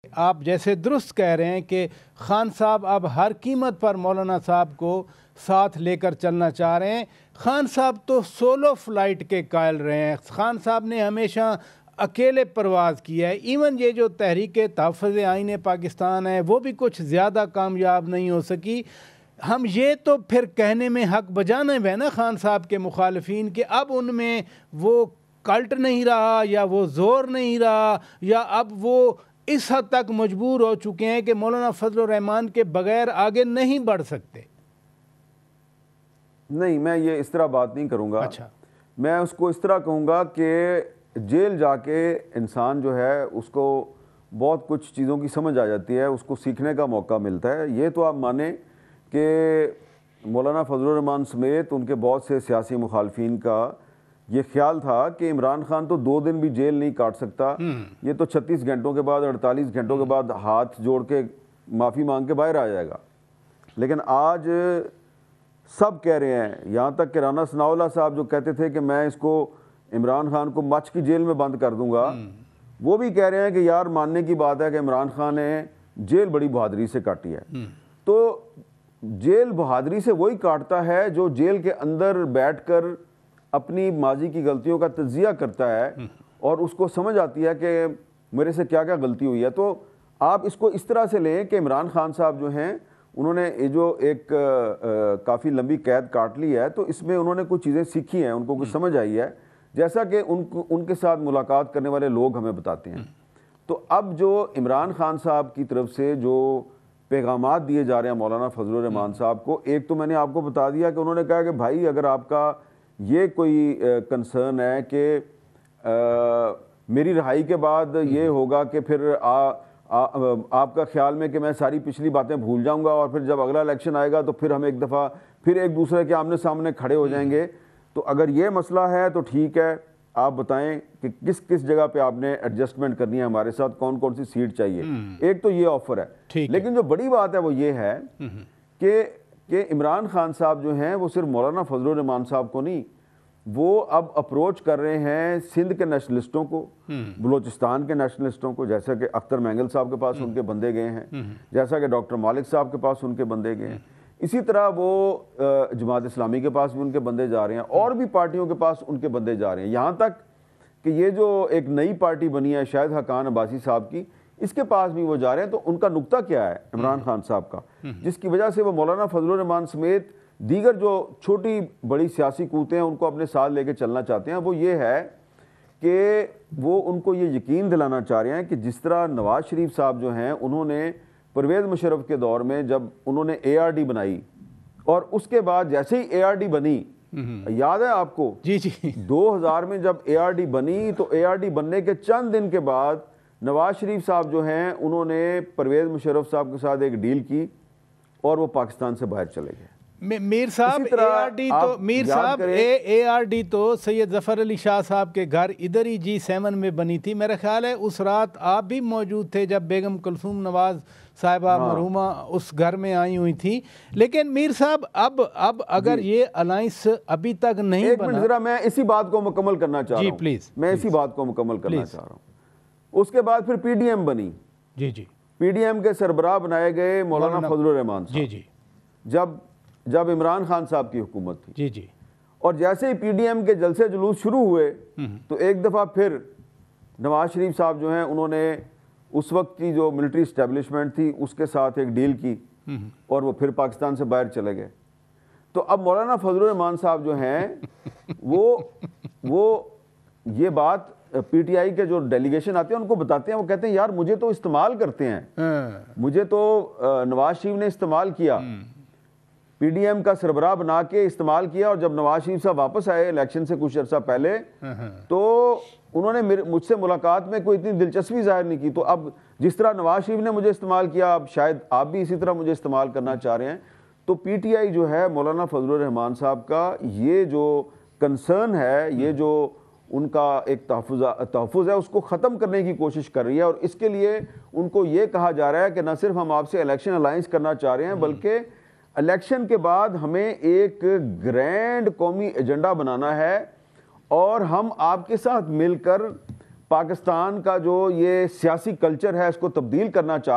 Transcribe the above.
आप जैसे दुरुस्त कह रहे हैं कि खान साहब अब हर कीमत पर मौलाना साहब को साथ लेकर चलना चाह रहे हैं। खान साहब तो सोलो फ्लाइट के कायल रहे हैं। खान साहब ने हमेशा अकेले परवाज़ किया है। इवन ये जो तहरीक तहफ़्फ़ुज़ आईन पाकिस्तान है वो भी कुछ ज़्यादा कामयाब नहीं हो सकी। हम ये तो फिर कहने में हक बजाना है ना खान साहब के मुखालिफिन कि अब उनमें वो कल्ट नहीं रहा या वो ज़ोर नहीं रहा या अब वो इस हद तक मजबूर हो चुके हैं कि मौलाना फजल रहमान के बगैर आगे नहीं बढ़ सकते। नहीं, मैं ये इस तरह बात नहीं करूँगा। अच्छा, मैं उसको इस तरह कहूँगा कि जेल जाके इंसान जो है उसको बहुत कुछ चीज़ों की समझ आ जाती है, उसको सीखने का मौका मिलता है। ये तो आप माने कि मौलाना फजल रहमान समेत उनके बहुत से सियासी मुखालफिन का ये ख्याल था कि इमरान खान तो 2 दिन भी जेल नहीं काट सकता, ये तो 36 घंटों के बाद 48 घंटों के बाद हाथ जोड़ के माफ़ी मांग के बाहर आ जाएगा। लेकिन आज सब कह रहे हैं, यहाँ तक कि राना सनाउल्लाह साहब जो कहते थे कि मैं इसको इमरान खान को मच की जेल में बंद कर दूंगा, वो भी कह रहे हैं कि यार मानने की बात है कि इमरान खान ने जेल बड़ी बहादुरी से काटी है। तो जेल बहादुरी से वही काटता है जो जेल के अंदर बैठकर अपनी माजी की गलतियों का तज्जिया करता है और उसको समझ आती है कि मेरे से क्या क्या गलती हुई है। तो आप इसको इस तरह से लें कि इमरान खान साहब जो हैं उन्होंने ये जो एक काफ़ी लंबी कैद काट ली है, तो इसमें उन्होंने कुछ चीज़ें सीखी हैं, उनको कुछ समझ आई है, जैसा कि उनके साथ मुलाकात करने वाले लोग हमें बताते हैं। तो अब जो इमरान खान साहब की तरफ से जो पैगामात दिए जा रहे हैं मौलाना फजल रहमान साहब को, एक तो मैंने आपको बता दिया कि उन्होंने कहा कि भाई अगर आपका ये कोई कंसर्न है कि मेरी रिहाई के बाद ये होगा कि फिर आपका ख्याल में कि मैं सारी पिछली बातें भूल जाऊंगा और फिर जब अगला इलेक्शन आएगा तो फिर हम एक दफ़ा फिर एक दूसरे के आमने सामने खड़े हो जाएंगे, तो अगर ये मसला है तो ठीक है, आप बताएं कि किस किस जगह पे आपने एडजस्टमेंट करनी है हमारे साथ, कौन कौन सी सीट चाहिए। एक तो ये ऑफर है। लेकिन जो बड़ी बात है वो ये है कि इमरान खान साहब जो हैं वो सिर्फ मौलाना फजल रहमान साहब को नहीं, वो अब अप्रोच कर रहे हैं सिंध के नेशनलिस्टों को, बलूचिस्तान के नेशनलिस्टों को, जैसा कि अख्तर मैंगल साहब के पास उनके बंदे गए हैं, जैसा कि डॉक्टर मालिक साहब के पास उनके बंदे गए हैं, इसी तरह वो जमात इस्लामी के पास भी उनके बंदे जा रहे हैं और भी पार्टियों के पास उनके बंदे जा रहे हैं। यहाँ तक कि ये जो एक नई पार्टी बनी है शायद हकान अब्बासी साहब की, इसके पास भी वो जा रहे हैं। तो उनका नुक्ता क्या है इमरान खान साहब का, जिसकी वजह से वो मौलाना फजल रहमान समेत दीगर जो छोटी बड़ी सियासी कूतें हैं उनको अपने साथ लेके चलना चाहते हैं, वो ये है कि वो उनको ये यकीन दिलाना चाह रहे हैं कि जिस तरह नवाज शरीफ साहब जो हैं उन्होंने परवेज़ मुशर्रफ के दौर में जब उन्होंने ARD बनाई और उसके बाद जैसे ही ARD बनी, याद है आपको? जी जी, 2000 में जब ARD बनी तो ARD बनने के चंद दिन के बाद नवाज शरीफ साहब जो हैं उन्होंने परवेज़ मुशर्रफ साहब के साथ एक डील की और वो पाकिस्तान से बाहर चले गए। मीर साहब ARD तो सैयद ज़फ़र अली शाह साहब के घर इधर ही G7 में बनी थी। मेरा ख्याल है उस रात आप भी मौजूद थे जब बेगम कुलसूम नवाज साहिबा मरहूमा उस घर में आई हुई थी। लेकिन मीर साहब अब अगर ये अलायंस अभी तक नहीं बना, जरा मैं इसी बात को मुकम्मल करना चाह रहा हूँ। प्लीज, मैं इसी बात को मुकम्मल करना चाह रहा हूँ। उसके बाद फिर PDM बनी। जी, PDM के सरबराह बनाए गए मौलाना फजल रहमान साहब। जी, जब इमरान खान साहब की हुकूमत थी। जी। और जैसे ही PDM के जलसे जुलूस शुरू हुए तो एक दफ़ा फिर नवाज शरीफ साहब जो हैं उन्होंने उस वक्त की जो मिलिट्री इस्टेब्लिशमेंट थी उसके साथ एक डील की और वो फिर पाकिस्तान से बाहर चले गए। तो अब मौलाना फजल रहमान साहब जो हैं वो ये बात PTI के जो डेलीगेशन आते हैं उनको बताते हैं। वो कहते हैं यार मुझे तो इस्तेमाल करते हैं, मुझे तो नवाज शरीफ ने इस्तेमाल किया, PDM का सरबराह बना के इस्तेमाल किया, और जब नवाज शरीफ साहब वापस आए इलेक्शन से कुछ अर्सा पहले तो उन्होंने मुझसे मुलाकात में कोई इतनी दिलचस्पी जाहिर नहीं की। तो अब जिस तरह नवाज शरीफ ने मुझे इस्तेमाल किया, अब शायद आप भी इसी तरह मुझे इस्तेमाल करना चाह रहे हैं। तो PTI जो है मौलाना फजल रहमान साहब का ये जो कंसर्न है, ये जो उनका एक तहफ़्फ़ुज़ है, उसको ख़त्म करने की कोशिश कर रही है। और इसके लिए उनको ये कहा जा रहा है कि न सिर्फ हम आपसे इलेक्शन अलायंस करना चाह रहे हैं, बल्कि इलेक्शन के बाद हमें एक ग्रैंड कौमी एजेंडा बनाना है और हम आपके साथ मिलकर पाकिस्तान का जो ये सियासी कल्चर है इसको तब्दील करना चाह